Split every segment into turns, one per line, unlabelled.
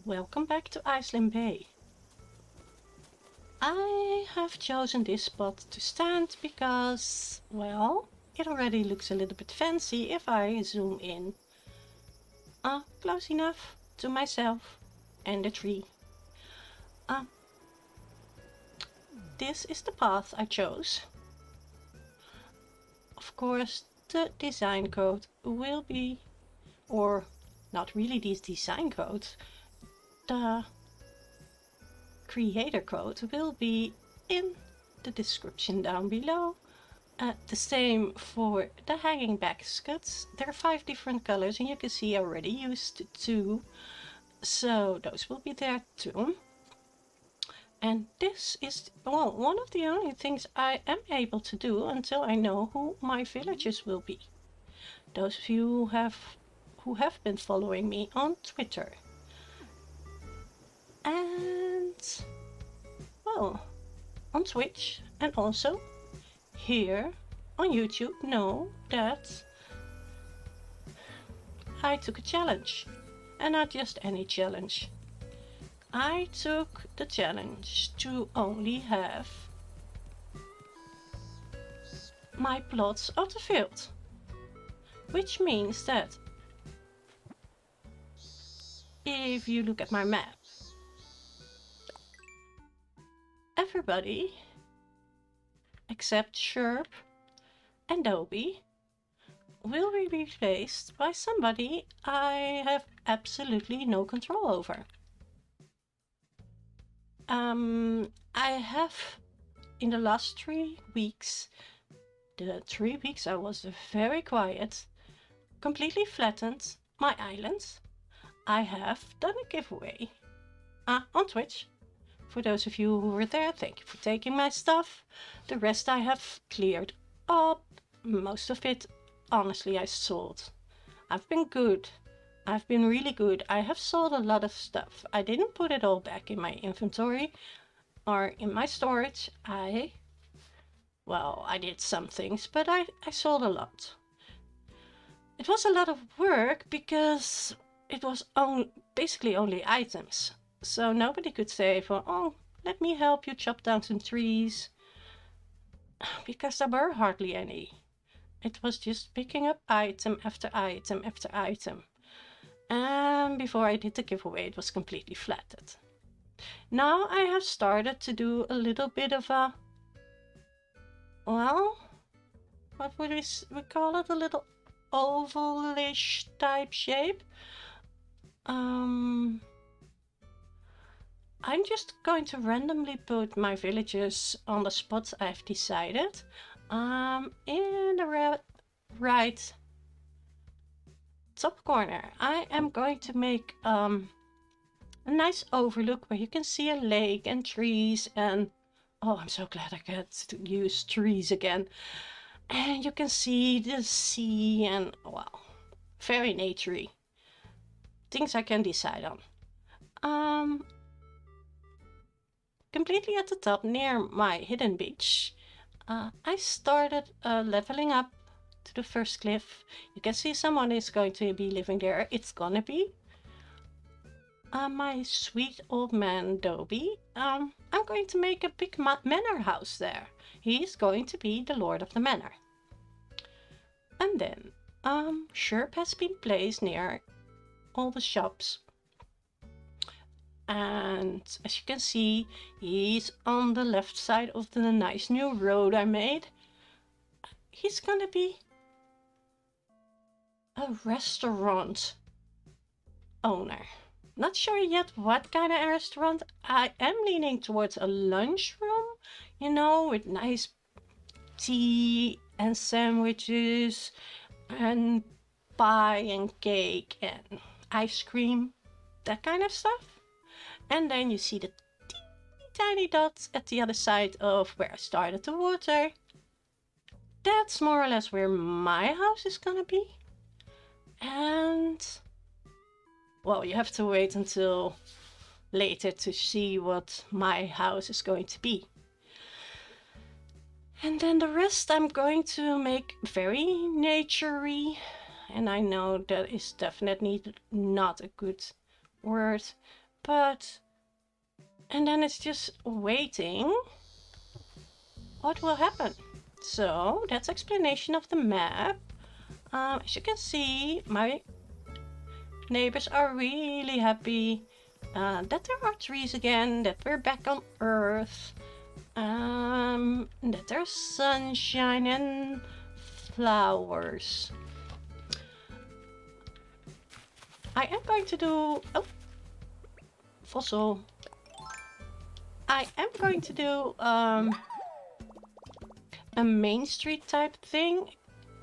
Welcome back to Eislyn Bay. I have chosen this spot to stand because, well, it already looks a little bit fancy if I zoom in close enough to myself and the tree. This is the path I chose. Of course, the design code will be, or not really these design codes, the creator code will be in the description down below. The same for the hanging baskets. There are 5 different colors and you can see I already used 2, so those will be there too. And this is, well, one of the only things I am able to do until I know who my villagers will be. Those of you who have been following me on Twitter. And, well, on Twitch and also here on YouTube know that I took a challenge. And not just any challenge. I took the challenge to only have my plots autofilled. Which means that if you look at my map, everybody except Sherp and Dobie will be replaced by somebody I have absolutely no control over. I have, in the last 3 weeks, the 3 weeks I was very quiet, completely flattened my island. I have done a giveaway on Twitch. For those of you who were there, thank you for taking my stuff. The rest I have cleared up. Most of it, honestly, I sold. I've been good. I've been really good. I have sold a lot of stuff. I didn't put it all back in my inventory or in my storage. I did some things, but I sold a lot. It was a lot of work because it was basically only items. So nobody could say oh, let me help you chop down some trees. Because there were hardly any. It was just picking up item after item after item. And before I did the giveaway, it was completely flattened. Now I have started to do a little bit of a, well, what would we call it? A little ovalish type shape. I'm just going to randomly put my villagers on the spots I've decided. In the right top corner, I am going to make a nice overlook where you can see a lake and trees and, oh, I'm so glad I get to use trees again. And you can see the sea and, well, very naturey. Things I can decide on. Completely at the top near my hidden beach, I started leveling up to the first cliff. You can see someone is going to be living there. It's gonna be my sweet old man Dobie. I'm going to make a big manor house there. He's going to be the lord of the manor. And then Sherp has been placed near all the shops. And as you can see, he's on the left side of the nice new road I made. He's gonna be a restaurant owner. Not sure yet what kind of restaurant. I am leaning towards a lunchroom, you know, with nice tea and sandwiches and pie and cake and ice cream, that kind of stuff. And then you see the tiny dots at the other side of where I started the water. That's more or less where my house is gonna be. And, well, you have to wait until later to see what my house is going to be. And then the rest I'm going to make very naturey. And I know that is definitely not a good word, But, and then it's just waiting. What will happen? So that's explanation of the map. As you can see, my neighbors are really happy that there are trees again, that we're back on Earth, that there's sunshine and flowers. I am going to do... Oh! Fossil. I am going to do a Main Street type thing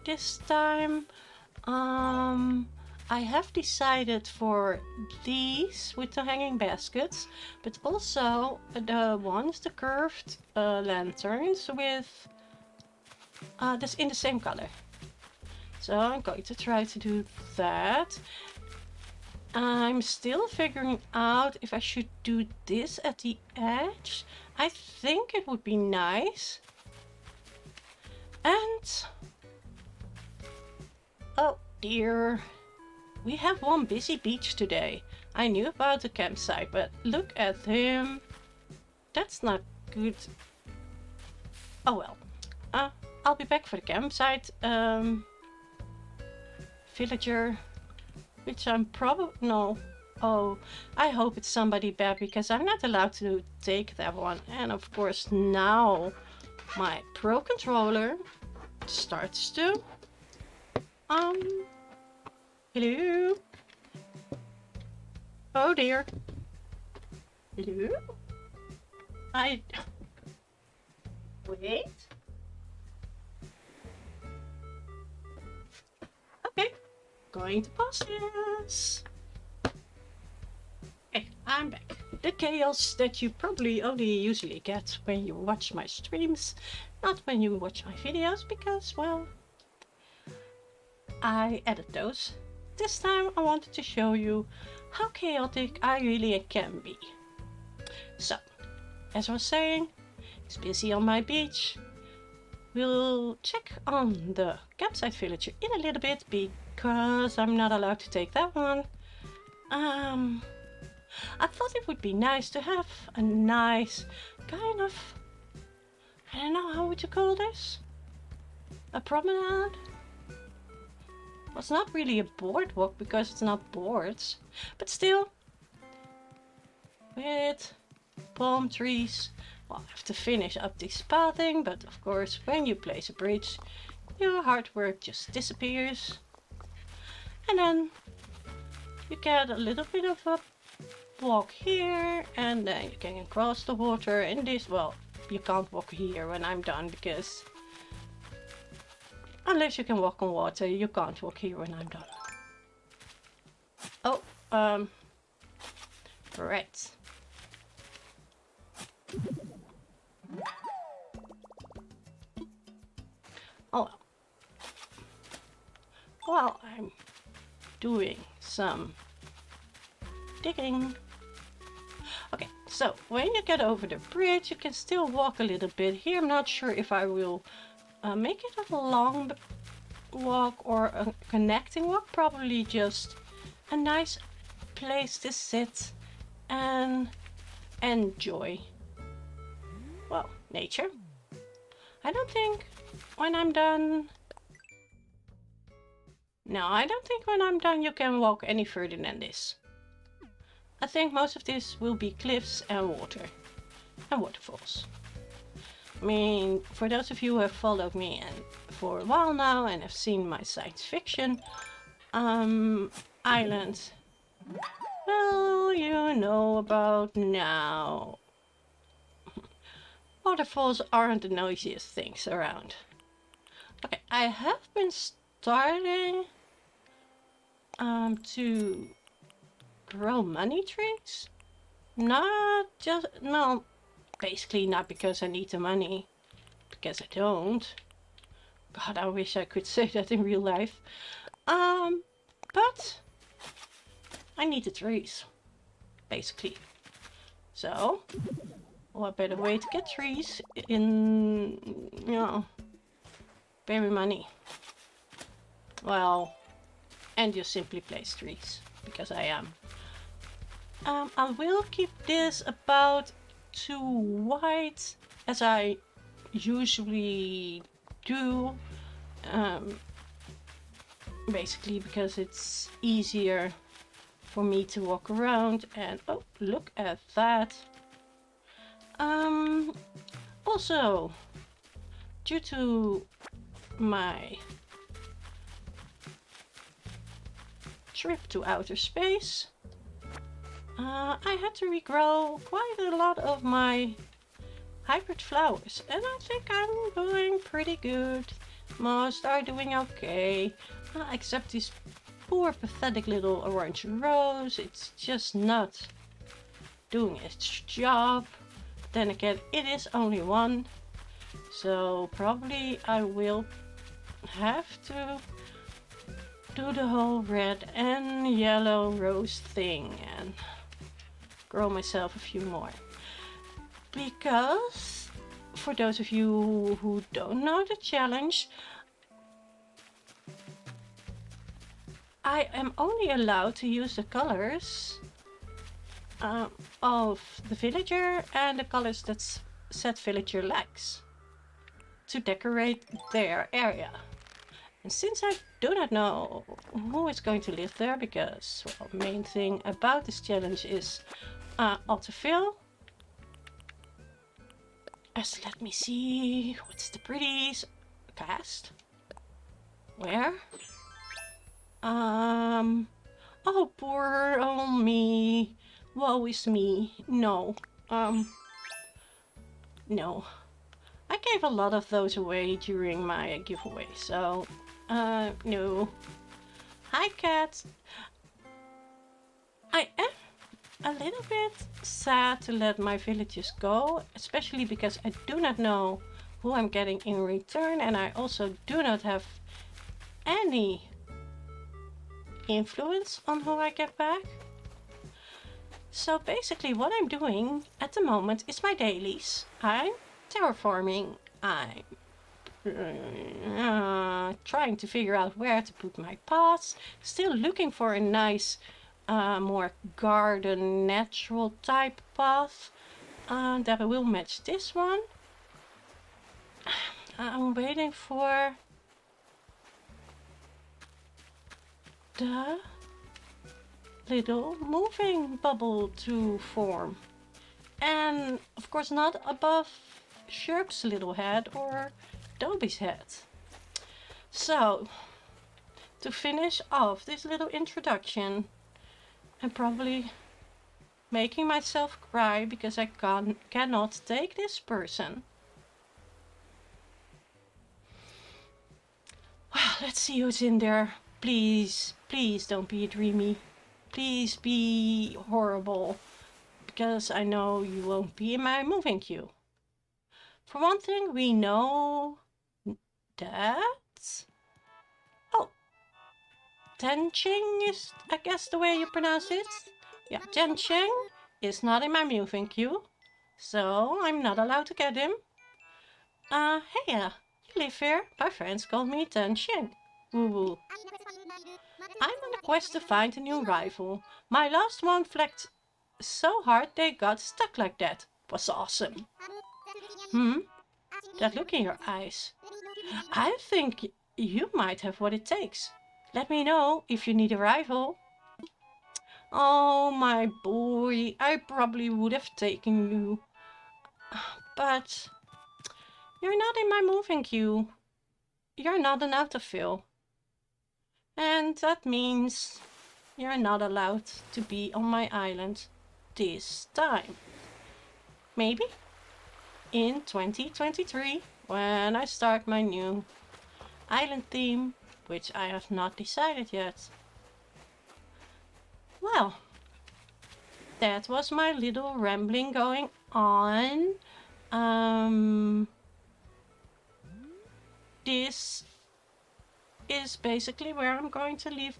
this time. I have decided for these with the hanging baskets, but also the curved lanterns with this in the same color. So I'm going to try to do that. I'm still figuring out if I should do this at the edge. I think it would be nice. And oh dear, we have one busy beach today. I knew about the campsite, but look at him. That's not good. Oh well. I'll be back for the campsite. Villager. Which I'm probably... No. Oh, I hope it's somebody bad because I'm not allowed to take that one. And of course now my Pro Controller starts to... Hello? Oh dear. Hello? Wait. Okay. Going to pause this. Okay, I'm back. The chaos that you probably only usually get when you watch my streams, not when you watch my videos, because, well, I edit those. This time I wanted to show you how chaotic I really can be. So, as I was saying, it's busy on my beach. We'll check on the campsite villager in a little bit because I'm not allowed to take that one. I thought it would be nice to have a nice kind of, I don't know, how would you call this? A promenade? Well, it's not really a boardwalk because it's not boards, but still, with palm trees. Well, I have to finish up this pathing, but of course when you place a bridge, your hard work just disappears. And then you get a little bit of a walk here, and then you can cross the water in this. Well, you can't walk here when I'm done because unless you can walk on water, you can't walk here when I'm done. Oh, right. Oh well. While I'm doing some digging. Okay, so when you get over the bridge, you can still walk a little bit here. I'm not sure if I will make it a long walk or a connecting walk. Probably just a nice place to sit and enjoy, well, nature. I don't think when I'm done... No, I don't think when I'm done you can walk any further than this. I think most of this will be cliffs and water and waterfalls. I mean, for those of you who have followed me and for a while now and have seen my science fiction islands, well, you know about now. Waterfalls aren't the noisiest things around. Okay, I have been starting to grow money trees. Not just, no, basically not because I need the money, because I don't. God, I wish I could say that in real life. But I need the trees, basically. So, what better way to get trees in, you know, berry money? Well, and just simply place trees, because I am. I will keep this about 2 white, as I usually do. Basically because it's easier for me to walk around. And oh, look at that. Also, due to my trip to outer space, I had to regrow quite a lot of my hybrid flowers, and I think I'm doing pretty good. Most are doing okay, except this poor pathetic little orange rose. It's just not doing its job. Then again, it is only one, so probably I will have to do the whole red and yellow rose thing and grow myself a few more. Because, for those of you who don't know the challenge, I am only allowed to use the colors of the villager and the colors that said villager likes to decorate their area. And since I do not know who is going to live there, because, well, main thing about this challenge is Autofill. As let me see, what's the pretties cast? Where? Oh, poor old me. Woe is me. No. No. I gave a lot of those away during my giveaway, so, no. Hi, cat. I am a little bit sad to let my villagers go, especially because I do not know who I'm getting in return, and I also do not have any influence on who I get back. So basically what I'm doing at the moment is my dailies. I'm terraforming, I'm trying to figure out where to put my pots, still looking for a nice more garden natural type path that will match this one. I'm waiting for the little moving bubble to form, and of course not above Shirk's little head or Dobby's head. So to finish off this little introduction, I'm probably making myself cry because I cannot take this person. Well, let's see who's in there. Please, please don't be a dreamy. Please be horrible, because I know you won't be in my moving queue. For one thing, we know that... Oh, Tenching is, I guess, the way you pronounce it. Yeah, Tenching is not in my moving queue, so I'm not allowed to get him. Hey, you live here. My friends call me Tenching. Woo woo. I'm on a quest to find a new rival. My last one flagged so hard they got stuck like that. Was awesome. That look in your eyes. I think you might have what it takes. Let me know if you need a rival. Oh, my boy, I probably would have taken you. But you're not in my moving queue. You're not an autofill. And that means you're not allowed to be on my island this time. Maybe in 2023, when I start my new island theme, which I have not decided yet. Well, that was my little rambling going on. This is basically where I'm going to leave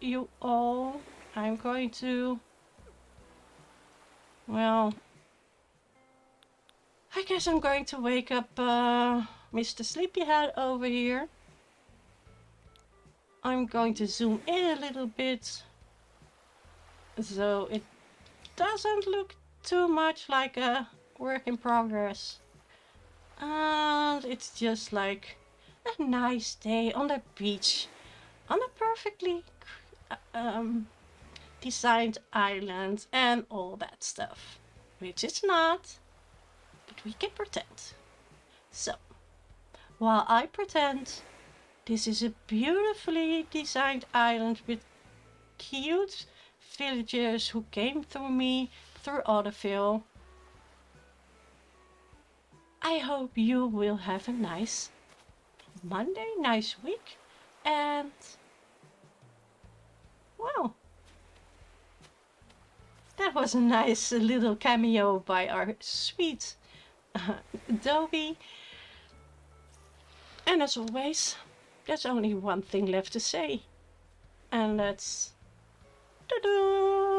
you all. I'm going to, well, I guess I'm going to wake up Mr. Sleepyhead over here. I'm going to zoom in a little bit so it doesn't look too much like a work in progress. And it's just like a nice day on the beach on a perfectly designed island and all that stuff. Which it's not, but we can pretend. So, while I pretend this is a beautifully designed island with cute villagers who came through me through Autofill, I hope you will have a nice Monday, nice week, and well, that was a nice little cameo by our sweet Adobe. And as always, there's only one thing left to say, and that's ta-da!